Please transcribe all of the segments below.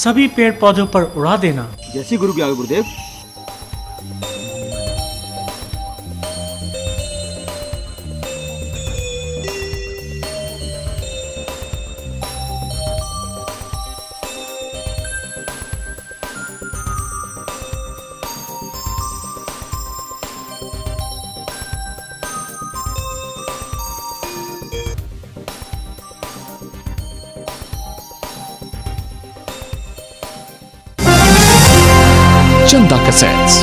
सभी पेड़ पौधों पर उड़ा देना। जैसी गुरु की आज्ञा गुरुदेव। Chanda Cassettes.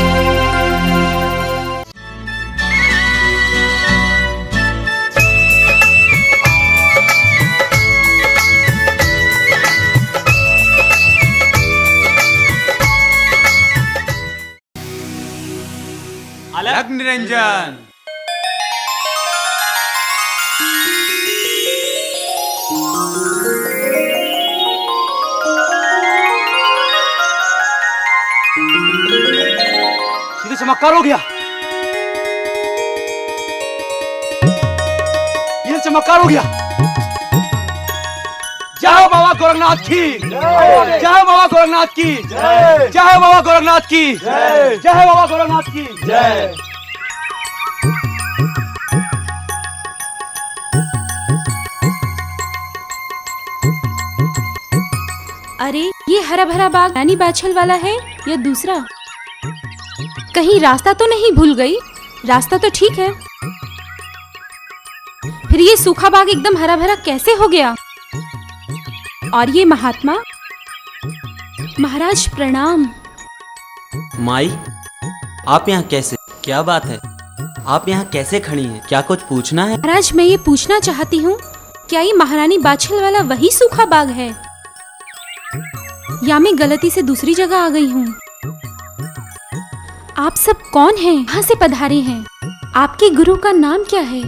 अलग निरंजन। ये चमत्कार हो गया। ये चमत्कार हो गया। जय बाबा गोरखनाथ की जय, बाबा गोरखनाथ की जय, बाबा गोरखनाथ की जय, बाबा गोरखनाथ की जय। अरे ये हरा भरा बाग रानी बाछल वाला है या दूसरा? कहीं रास्ता तो नहीं भूल गई? रास्ता तो ठीक है, फिर ये सूखा बाग एकदम हरा भरा कैसे हो गया? और ये महात्मा? महाराज प्रणाम। माई, आप यहाँ कैसे? क्या बात है, आप यहाँ कैसे खड़ी हैं? क्या कुछ पूछना है? महाराज मैं ये पूछना चाहती हूँ, क्या ये महारानी बाछल वाला वही सूखा बाग है या मैं गलती से दूसरी जगह आ गई हूँ? आप सब कौन हैं? कहाँ से पधारे हैं? आपके गुरु का नाम क्या है?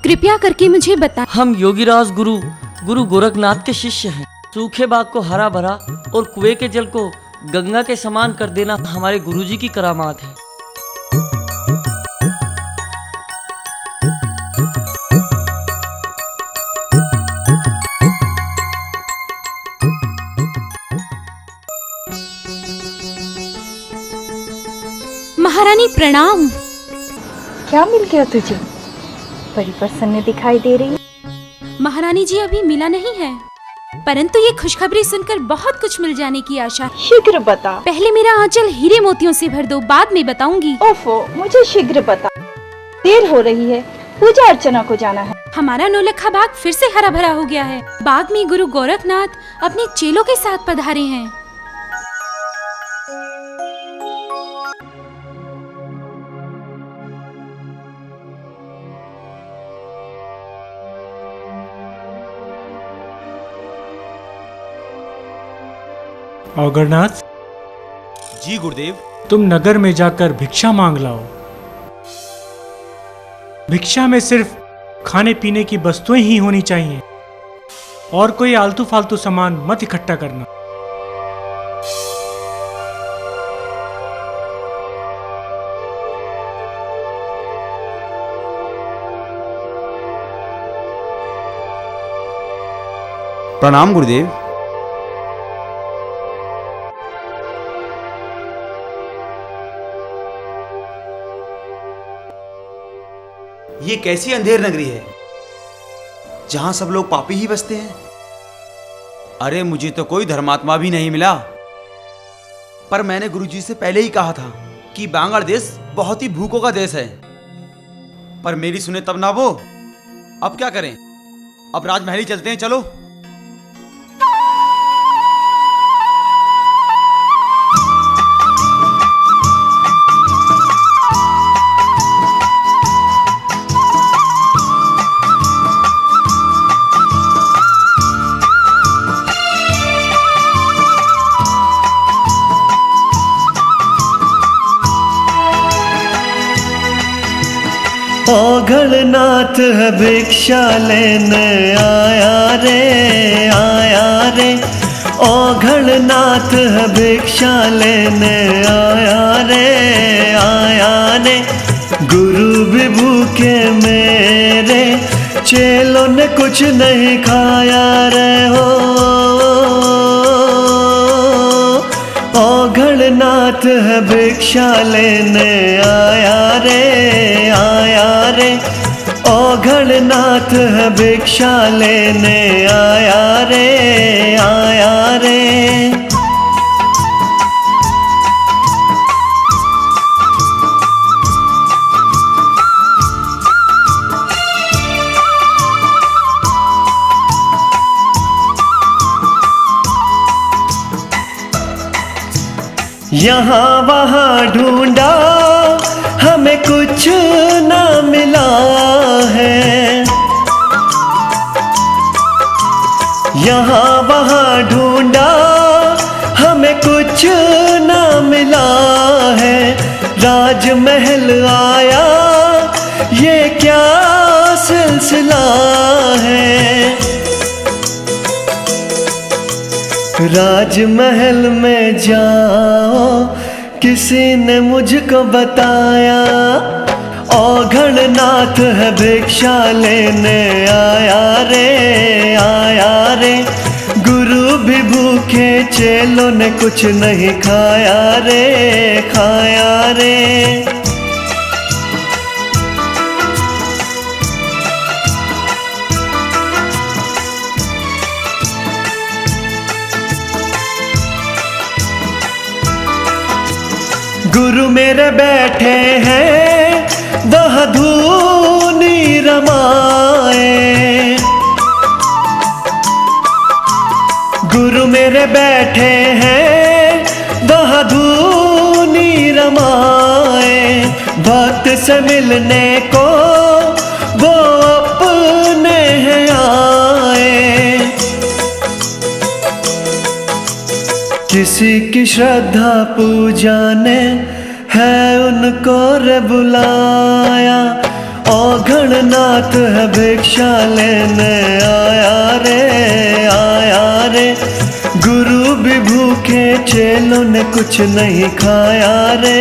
कृपया करके मुझे बताएं। हम योगीराज गुरु गोरखनाथ के शिष्य हैं। सूखे बाग को हरा भरा और कुएं के जल को गंगा के समान कर देना हमारे गुरुजी की करामात है। महारानी प्रणाम। क्या मिल गया तुझे? बड़ी प्रसन्न दिखाई दे रही। महारानी जी अभी मिला नहीं है, परंतु ये खुशखबरी सुनकर बहुत कुछ मिल जाने की आशा है। शीघ्र बता। पहले मेरा आंचल हीरे मोतियों से भर दो, बाद में बताऊंगी। ओफो, मुझे शीघ्र बता, देर हो रही है, पूजा अर्चना को जाना है। हमारा नौलखा बाग फिर से हरा भरा हो गया है। बाग में गुरु गोरखनाथ अपने चेलों के साथ पधारे हैं। औगरनाथ जी गुरुदेव। तुम नगर में जाकर भिक्षा मांग लाओ। भिक्षा में सिर्फ खाने पीने की वस्तुएं ही होनी चाहिए और कोई आलतू फालतू सामान मत इकट्ठा करना। प्रणाम गुरुदेव। ये कैसी अंधेर नगरी है जहां सब लोग पापी ही बसते हैं। अरे मुझे तो कोई धर्मात्मा भी नहीं मिला, पर मैंने गुरुजी से पहले ही कहा था कि बांग्लादेश बहुत ही भूखों का देश है, पर मेरी सुने तब ना वो। अब क्या करें, अब राजमहल ही चलते हैं, चलो। औघड़नाथ है भिक्षा लेने आया रे। औघड़नाथ है भिक्षा लेने आया रे। गुरु भी भूखे मेरे, चेलों ने कुछ नहीं खाया रे हो। नाथ है भिक्षा लेने आया रे औघड़ नाथ है भिक्षा लेने आया रे। यहाँ वहाँ ढूंढा हमें कुछ ना मिला है, यहाँ वहाँ ढूंढा हमें कुछ ना मिला है। राजमहल आया ये क्या सिलसिला है, राजमहल में जाओ किसी ने मुझको बताया, औघड़ नाथ है भिक्षा लेने आया रे। गुरु भी भूखे चेलों ने कुछ नहीं खाया रे। गुरु मेरे बैठे हैं वह धूनी रमाए, गुरु मेरे बैठे हैं वह धूनी रमाए। भक्त से मिलने को वो अपने हैं आए, किसी की श्रद्धा पूजा ने है उनको रे बुलाया, औघड़ नाथ है भिक्षा लेने आया रे। गुरु भी भूखे चेलों ने कुछ नहीं खाया रे।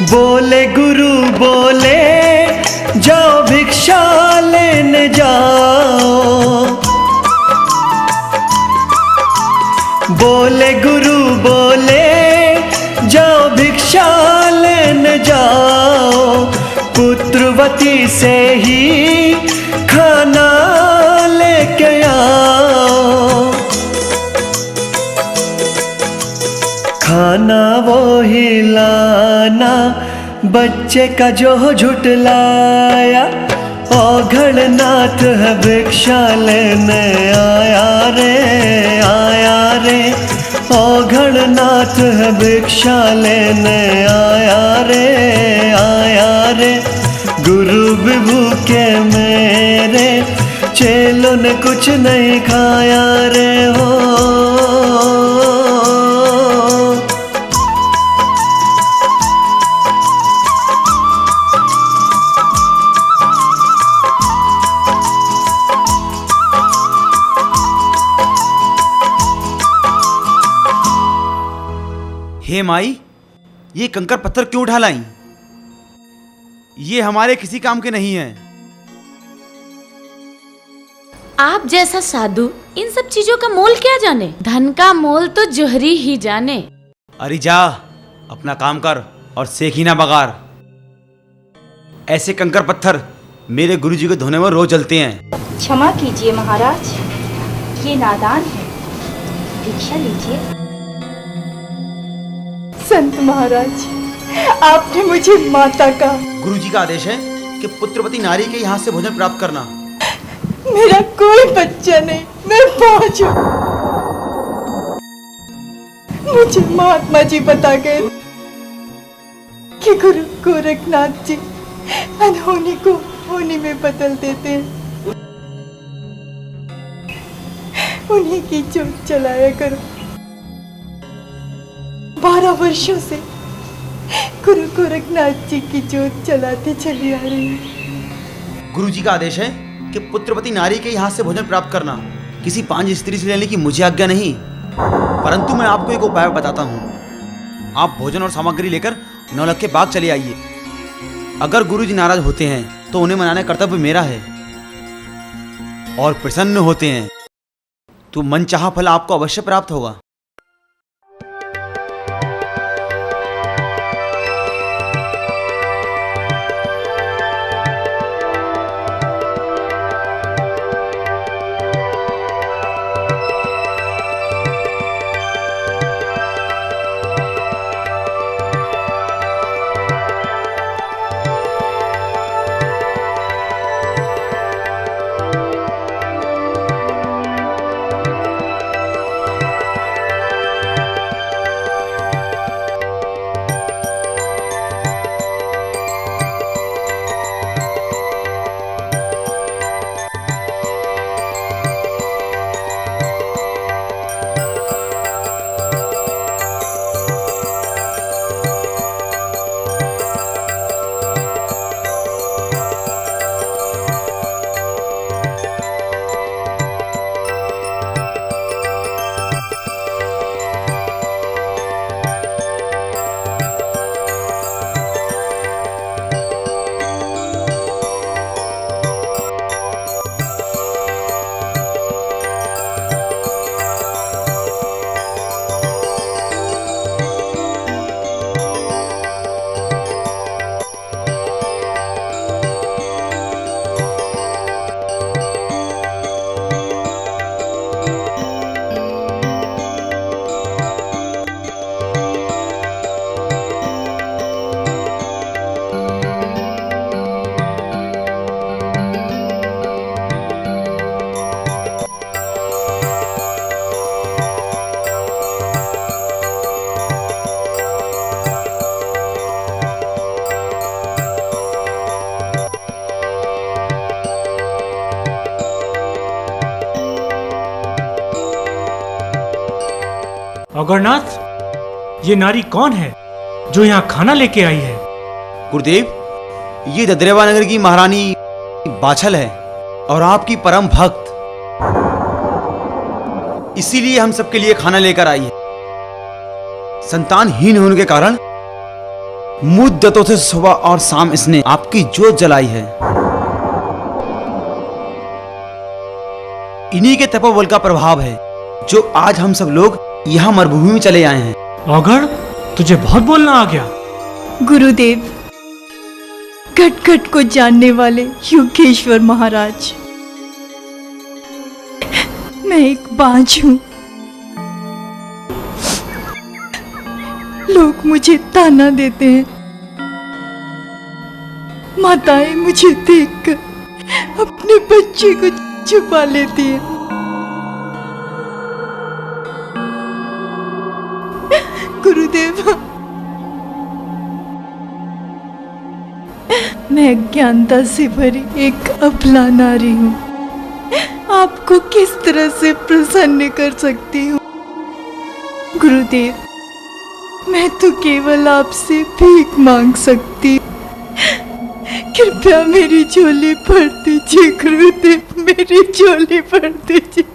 बोले गुरु बोले जाओ भिक्षा लेने जाओ, बोले गुरु बोले जाओ भिक्षा लेने जाओ। पुत्रवती से ही खाना लेके आओ, खाना वो ही लाना बच्चे का जो झुटलाया, औघड़ नाथ है भिक्षा लेने आया रे। औघड़ नाथ है भिक्षा लेने आया रे। गुरु भी भूखे मेरे चेलों ने कुछ नहीं खाया रे हो। हे माई, ये कंकर पत्थर क्यों उठा लाई? ये हमारे किसी काम के नहीं हैं। आप जैसा साधु इन सब चीजों का मोल क्या जाने, धन का मोल तो जोहरी ही जाने। अरे जा, अपना काम कर और सेक ही ना बगार। ऐसे कंकर पत्थर मेरे गुरुजी को धोने में रोज जलते हैं। क्षमा कीजिए महाराज, ये नादान है, भिक्षा लीजिए। संत महाराज, आपने मुझे माता का। गुरुजी का आदेश है कि पुत्रवती नारी के यहाँ से भोजन प्राप्त करना। मेरा कोई बच्चा नहीं, मैं पांच हूँ। मुझे महात्मा जी बता गए कि गुरु गोरखनाथ जी अनहोनी को होनी में बदल देते हैं। उन्हीं की जोत चलाया करो। 12 वर्षों से गुरु गोरखनाथ जी की जोत चलाते चली आ रही है। गुरुजी का आदेश है कि पुत्रवती नारी के यहाँ से भोजन प्राप्त करना। किसी 5 स्त्री से लेने की मुझे आज्ञा नहीं। परंतु मैं आपको एक उपाय बताता हूँ। आप भोजन और सामग्री लेकर नौलक्खे बाग चले आइए। अगर गुरुजी नाराज होते हैं तो उन्हें मनाना कर्तव्य मेरा है, और प्रसन्न होते हैं तो मनचाहा फल आपको अवश्य प्राप्त होगा। अगरनाथ, ये नारी कौन है जो यहाँ खाना लेके आई है? गुरुदेव, ये ददरेवा नगर की महारानी बाछल है और आपकी परम भक्त। इसीलिए हम सबके लिए खाना लेकर आई है। संतानहीन होने के कारण मुद्दतों से सुबह और शाम इसने आपकी जोत जलाई है। इन्हीं के तपोबल का प्रभाव है जो आज हम सब लोग यहाँ मरुभूमि में चले आए हैं। औघड़, तुझे बहुत बोलना आ गया। गुरुदेव, घट घट को जानने वाले योगेश्वर महाराज, मैं एक बांझ हूं। लोग मुझे ताना देते हैं, माताएं मुझे देखकर अपने बच्चे को छुपा लेती हैं। गुरुदेव, मैं अज्ञानता से भरी एक अबला नारी हूँ। आपको किस तरह से प्रसन्न कर सकती हूँ? गुरुदेव, मैं तो केवल आपसे भीख मांग सकती हूँ। कृपया मेरी झोली भर दीजिए गुरुदेव, मेरी झोली भर दीजिए।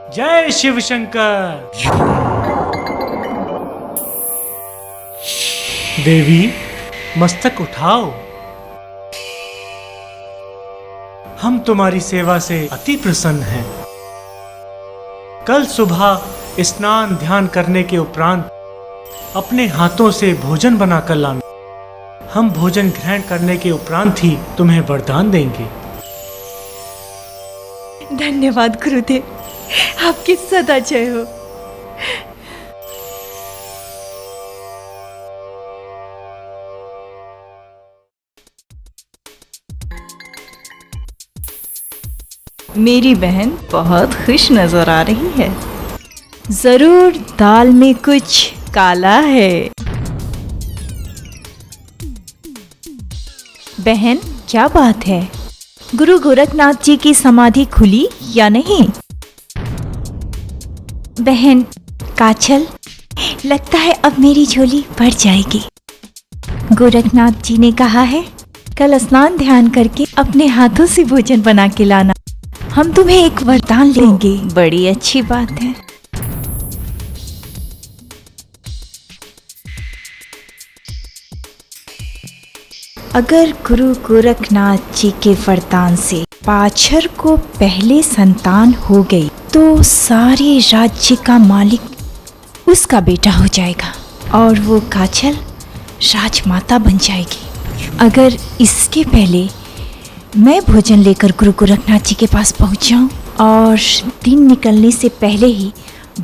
जय शिव शंकर। देवी, मस्तक उठाओ। हम तुम्हारी सेवा से अति प्रसन्न हैं। कल सुबह स्नान ध्यान करने के उपरांत अपने हाथों से भोजन बनाकर लाना। हम भोजन ग्रहण करने के उपरांत ही तुम्हें वरदान देंगे। धन्यवाद गुरुदेव, आपकी सदा जय हो। मेरी बहन बहुत खुश नजर आ रही है। जरूर दाल में कुछ काला है। बहन, क्या बात है? गुरु गोरखनाथ जी की समाधि खुली या नहीं? बहन काछल, लगता है अब मेरी झोली भर जाएगी। गोरखनाथ जी ने कहा है कल स्नान ध्यान करके अपने हाथों से भोजन बना के लाना। हम तुम्हें एक वरदान देंगे। बड़ी अच्छी बात है। अगर गुरु गोरखनाथ जी के वरदान से पाछर को पहले संतान हो गई तो सारे राज्य का मालिक उसका बेटा हो जाएगा और वो काछल राजमाता बन जाएगी। अगर इसके पहले मैं भोजन लेकर गुरु गोरखनाथ जी के पास पहुंच जाऊं और दिन निकलने से पहले ही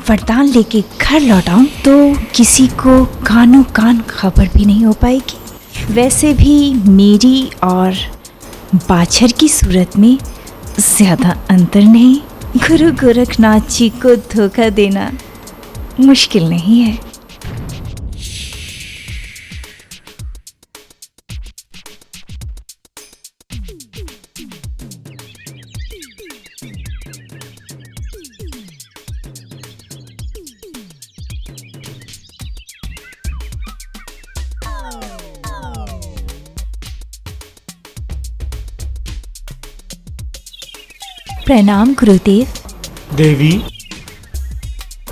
वरदान लेके घर लौट आऊं तो किसी को कानो कान खबर भी नहीं हो पाएगी। वैसे भी मेरी और बाछर की सूरत में ज़्यादा अंतर नहीं। गुरु गोरखनाथ जी को धोखा देना मुश्किल नहीं है। प्रणाम गुरुदेव। देवी,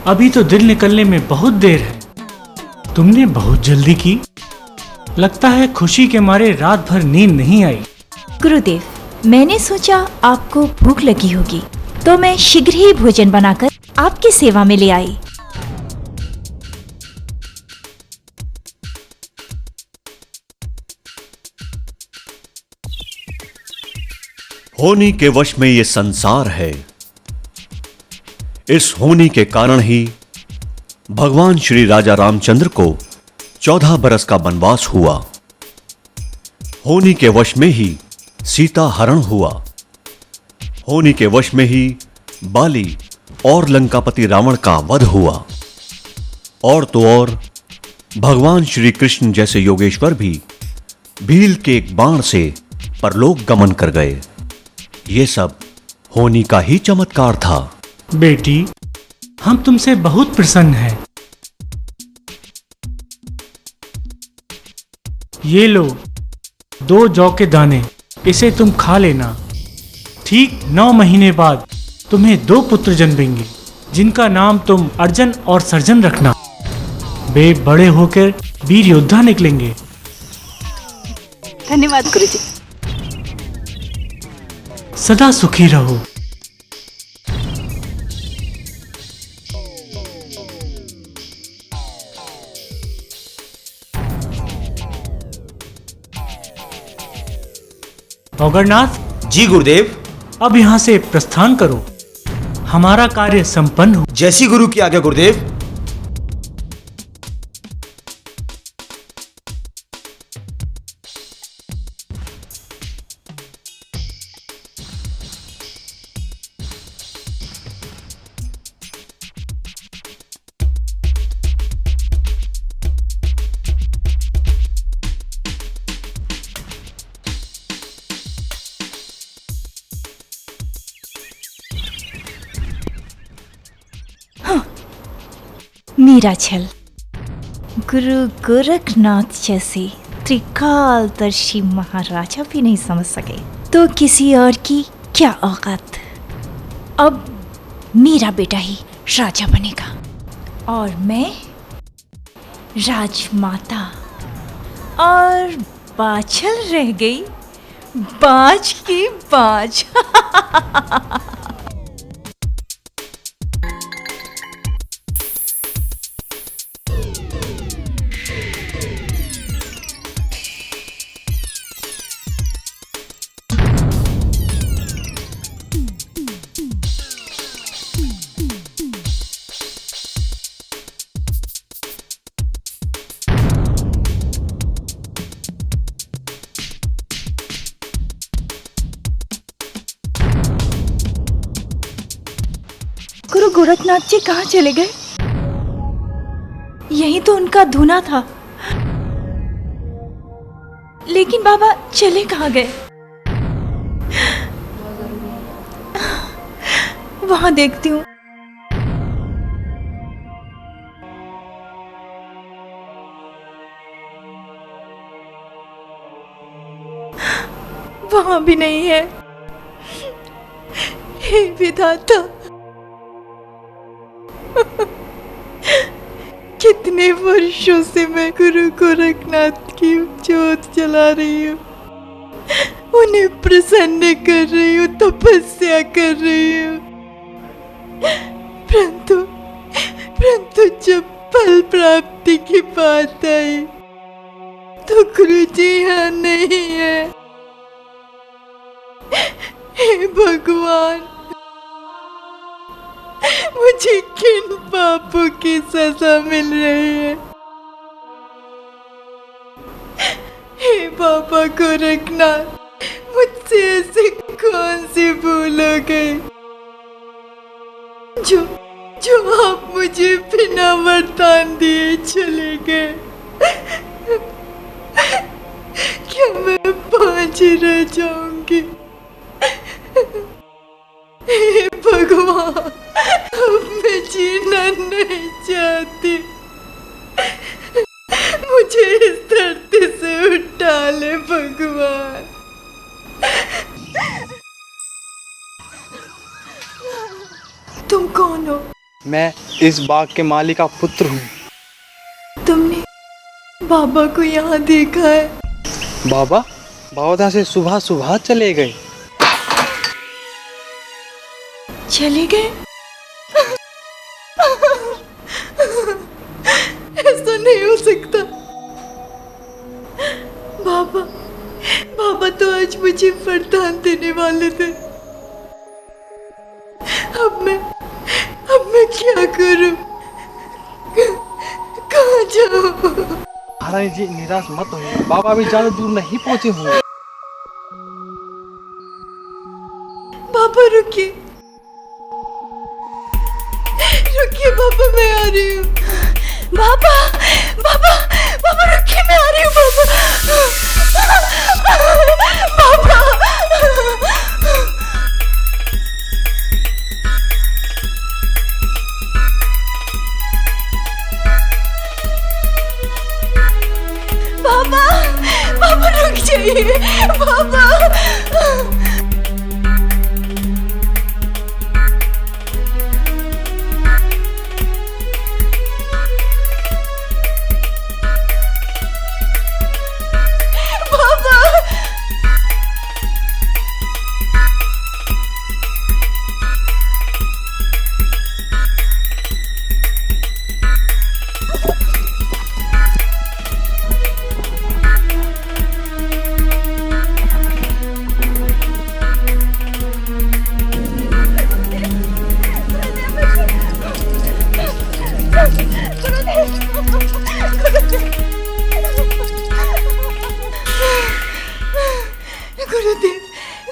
अभी तो दिन निकलने में बहुत देर है। तुमने बहुत जल्दी की। लगता है खुशी के मारे रात भर नींद नहीं आई। गुरुदेव, मैंने सोचा आपको भूख लगी होगी तो मैं शीघ्र ही भोजन बनाकर आपकी सेवा में ले आई। होनी के वश में ये संसार है। इस होनी के कारण ही भगवान श्री राजा रामचंद्र को 14 बरस का वनवास हुआ। होनी के वश में ही सीता हरण हुआ। होनी के वश में ही बाली और लंकापति रावण का वध हुआ। और तो और भगवान श्री कृष्ण जैसे योगेश्वर भी भील के एक बाण से परलोक गमन कर गए। ये सब होनी का ही चमत्कार था। बेटी, हम तुमसे बहुत प्रसन्न हैं। ये लो 2 जौ के दाने, इसे तुम खा लेना। ठीक 9 महीने बाद तुम्हें 2 पुत्र जन्मेंगे जिनका नाम तुम अर्जन और सर्जन रखना। वे बड़े होकर वीर योद्धा निकलेंगे। धन्यवाद गुरुजी। सदा सुखी रहो। औगरनाथ जी गुरुदेव। अब यहाँ से प्रस्थान करो। हमारा कार्य संपन्न हो। जैसी गुरु की आज्ञा गुरुदेव। मेरा छल गुरु गोरखनाथ जैसे त्रिकालदर्शी महाराजा भी नहीं समझ सके तो किसी और की क्या औकात। अब मेरा बेटा ही राजा बनेगा और मैं राजमाता। और बाछल रह गई बाज की बाज। गुरु गोरखनाथ जी कहाँ चले गए? यही तो उनका धुना था। लेकिन बाबा चले कहाँ गए? वहां देखती हूँ। वहां भी नहीं है। हे विधाता, कितने वर्षों से मैं गुरु गोरखनाथ की जोत जला रही हूँ, उन्हें प्रसन्न कर रही हूँ, तपस्या कर रही हूँ। परंतु जब फल प्राप्ति की बात आई तो गुरु जी यहाँ नहीं है। हे भगवान, मुझे किन पापों की सजा मिल रही है? हे बाबा गोरखनाथ, मुझसे ऐसी कौन सी भूल हो गई जो आप मुझे बिना वरदान दिए चले गए? क्या मैं पांच रह जाऊंगी? हे भगवान, अब मैं जीना नहीं चाहती। मुझे इस धरती से उठा ले भगवान। तुम कौन हो? मैं इस बाग के मालिक का पुत्र हूँ। तुमने बाबा को यहाँ देखा है? बाबा यहाँ से सुबह सुबह चले गए। चले गए? ऐसा नहीं हो सकता। बाबा तो आज मुझे वरदान देने वाले थे। अब मैं क्या करूं? कहाँ जाऊं? महारानी जी निराश मत हो, बाबा भी ज्यादा दूर नहीं पहुँचे होंगे। बाबा रुकिए बाबा, मैं आ रही हूँ। बाबा रुकिए, मैं आ रही हूँ बाबा। बाबा रुक जाइए बाबा।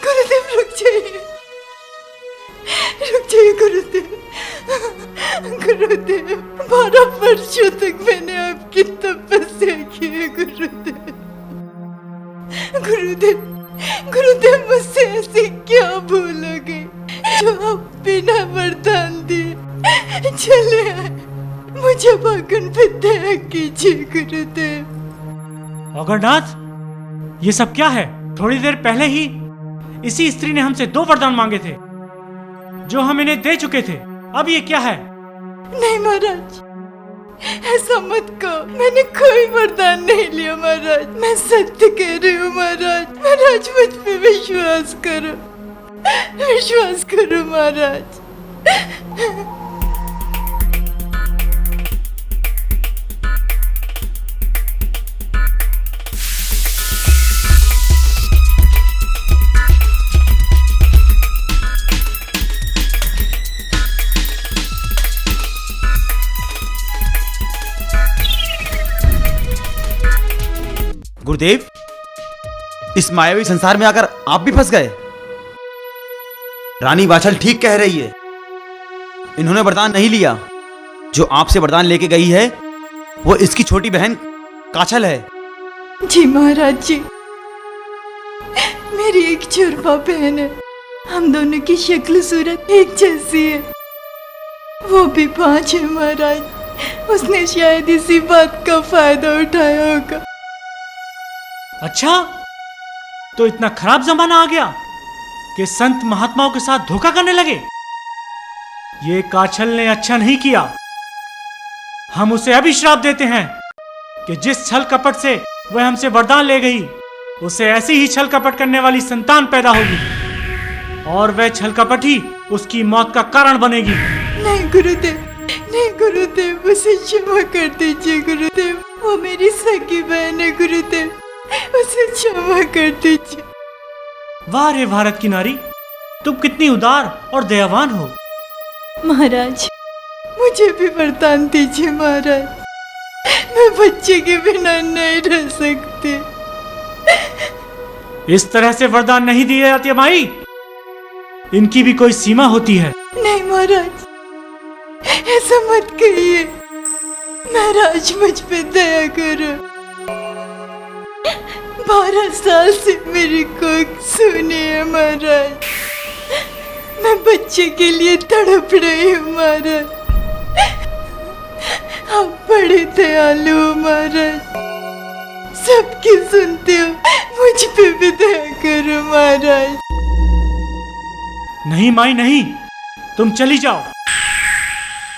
गुरुदेव रुक जाइए गुरुदेव। 12 वर्षों तक मैंने आपकी तपस्या की है गुरुदेव, मुझसे ऐसी क्या भूल हो गई जो आप बिना वरदान दिए चले आए? मुझे भागन पे दया कीजिए गुरुदेव। अगरनाथ, ये सब क्या है? थोड़ी देर पहले ही इसी स्त्री ने हमसे 2 वरदान मांगे थे जो हम इन्हें दे चुके थे। अब ये क्या है? नहीं महाराज, ऐसा मत कहो। मैंने कोई वरदान नहीं लिया महाराज। मैं सत्य कह रही हूँ महाराज। महाराज मुझ पे विश्वास करो, विश्वास करो महाराज। गुरुदेव, इस मायावी संसार में आकर आप भी फंस गए। रानी बाछल ठीक कह रही है, इन्होंने वरदान नहीं लिया। जो आपसे वरदान लेके गई है वो इसकी छोटी बहन काछल है। जी महाराज जी, मेरी एक जुड़वा बहन है। हम दोनों की शक्ल सूरत एक जैसी है। वो भी 5 है महाराज। उसने शायद इसी बात का फायदा उठाया होगा। अच्छा, तो इतना खराब जमाना आ गया कि संत महात्माओं के साथ धोखा करने लगे। ये काछल ने अच्छा नहीं किया। हम उसे अभी श्राप देते हैं कि जिस छल कपट से वह हमसे वरदान ले गई, उसे ऐसी ही छल कपट करने वाली संतान पैदा होगी और वह छल कपट ही उसकी मौत का कारण बनेगी। नहीं गुरुदेव, नहीं गुरुदेव, उसे क्षमा कर दीजिए गुरुदेव। वो मेरी सगी बहन है गुरुदेव, उसे क्षमा कर दीजिए। वाह रे भारत की नारी, तुम कितनी उदार और दयावान हो। महाराज, मुझे भी वरदान दीजिए महाराज। मैं बच्चे के बिना नहीं रह सकती। इस तरह से वरदान नहीं दिए जाते माई। इनकी भी कोई सीमा होती है। नहीं महाराज, ऐसा मत कहिए। महाराज मुझ पे दया करो। 12 साल से मेरी कोख सूनी है महाराज। मैं बच्चे के लिए तड़प रही हूँ महाराज। आप बड़े दयालु हो महाराज, सबकी सुनते हो। मुझ पे भी दया करो महाराज। नहीं माई नहीं, तुम चली जाओ।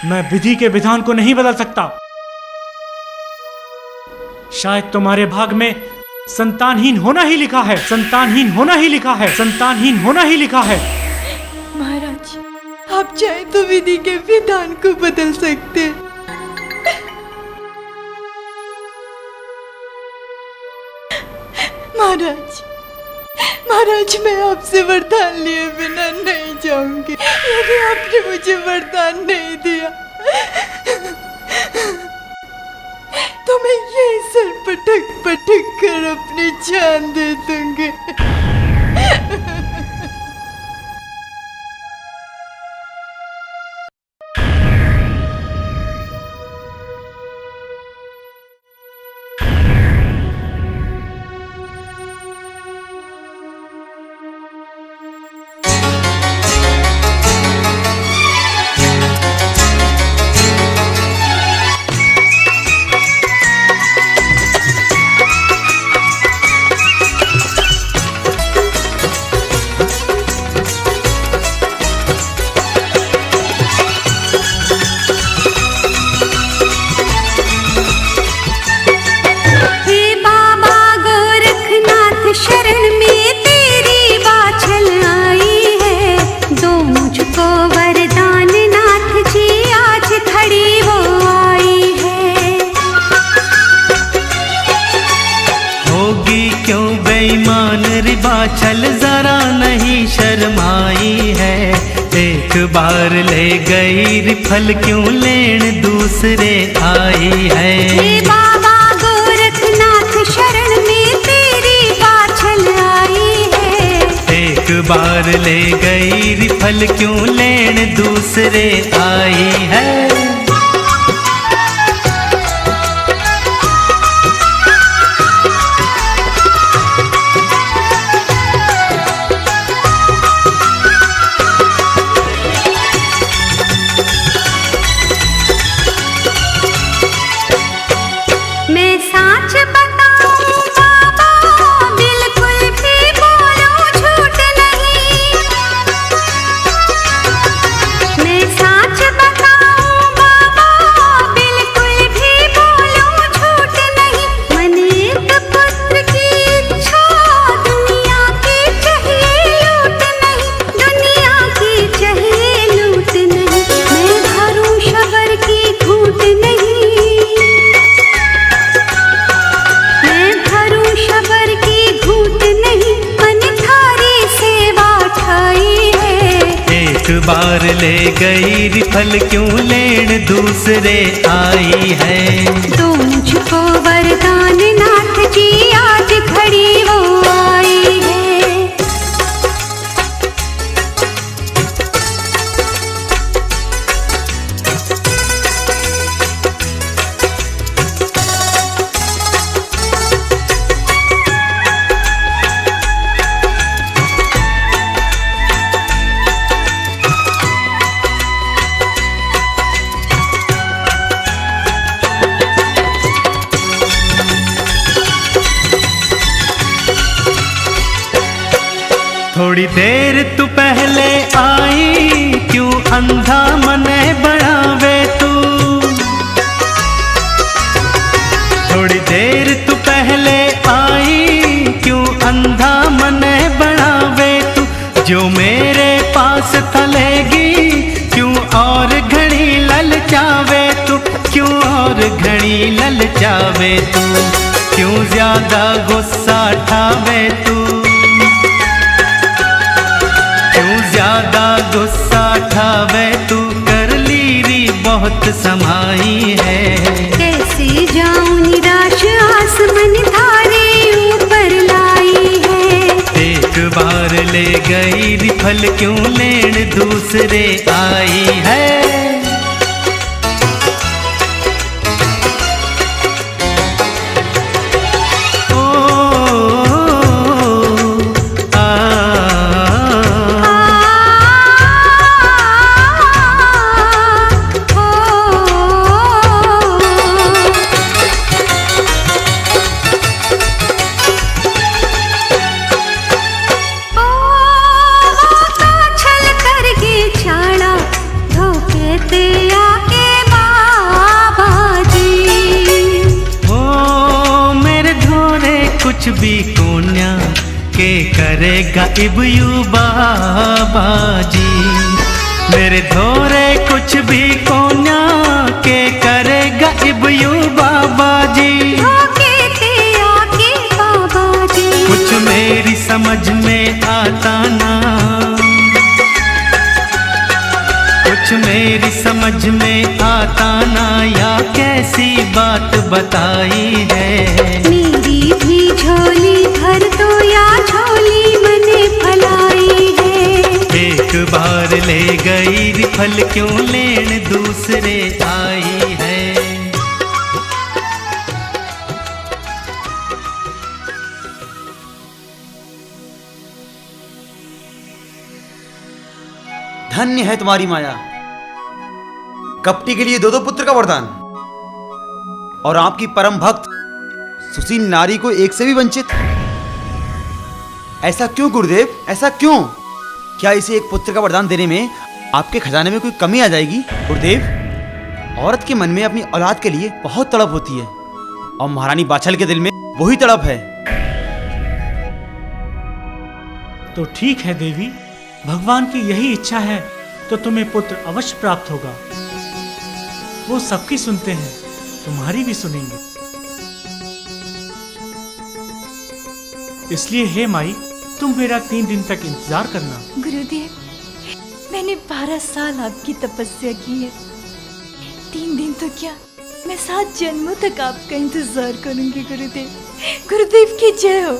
मैं विधि के विधान को नहीं बदल सकता। शायद तुम्हारे भाग में संतानहीन होना ही लिखा है, संतानहीन होना ही लिखा है, संतानहीन होना ही लिखा है। महाराज, आप चाहे तो विधि के विधान को बदल सकते हैं। महाराज, महाराज, मैं आपसे वरदान लिए बिना नहीं जाऊंगी। यदि आपने मुझे वरदान नहीं दिया तो मैं यही सर पटक पटक कर अपनी जान दे दूंगी। बाछल जरा नहीं शर्माई है। एक बार ले गई रिफल क्यों लेन दूसरे आई है। हे बाबा गोरखनाथ शरण में तेरी बाछल आई है। एक बार ले गई रिफल क्यों लेन दूसरे आई है। मैं साच गई रिफल क्यों लेण दूसरे आई है। तो मुझको वरदान नाथ जी आज घड़ी वो आई है। थोड़ी देर तू पहले आई क्यों अंधा मने बढ़ावे तू। थोड़ी देर तू पहले आई क्यों अंधा मने बढ़ावे तू। जो मेरे पास थलेगी क्यों और घड़ी ललचावे तू। क्यों और घड़ी ललचावे तू। क्यों ज्यादा गुस्सा ठावे तू। ज्यादा गुस्सा ठावे तू। कर लीरी बहुत समाई है। कैसे जाऊं निराश आस मन थारे ऊपर लाई है। एक बार ले गई रिफल क्यों लेण दूसरे आई है। कुछ भी कोन्या के करेगा इबयू बाबा जी। मेरे धोरे कुछ भी कोन्या के करेगा इबयू बाबा जी। बाबा जी कुछ मेरी समझ में आता ना। कुछ मेरी समझ में आता ना या कैसी बात बताई है। मेरी भी झोली भर दो या झोली मने फलाई है। एक बार ले गई रिफल क्यों लेण दूसरे आई है। धन्य है तुम्हारी माया। कपटी के लिए दो दो पुत्र का वरदान और आपकी परम भक्त सुशील नारी को एक से भी वंचित। ऐसा क्यों गुरुदेव, ऐसा क्यों? क्या इसे एक पुत्र का वरदान देने में आपके खजाने में कोई कमी आ जाएगी? गुरुदेव, औरत के मन में अपनी औलाद के लिए बहुत तड़प होती है और महारानी बाछल के दिल में वही तड़प है। तो ठीक है देवी, भगवान की यही इच्छा है तो तुम्हें पुत्र अवश्य प्राप्त होगा। वो सबकी सुनते हैं, तुम्हारी भी सुनेंगे। इसलिए हे माई, तुम मेरा 3 दिन तक इंतजार करना। गुरुदेव, मैंने 12 साल आपकी तपस्या की है। 3 दिन तो क्या, मैं 7 जन्मों तक आपका इंतजार करूंगी गुरुदेव। गुरुदेव की जय हो।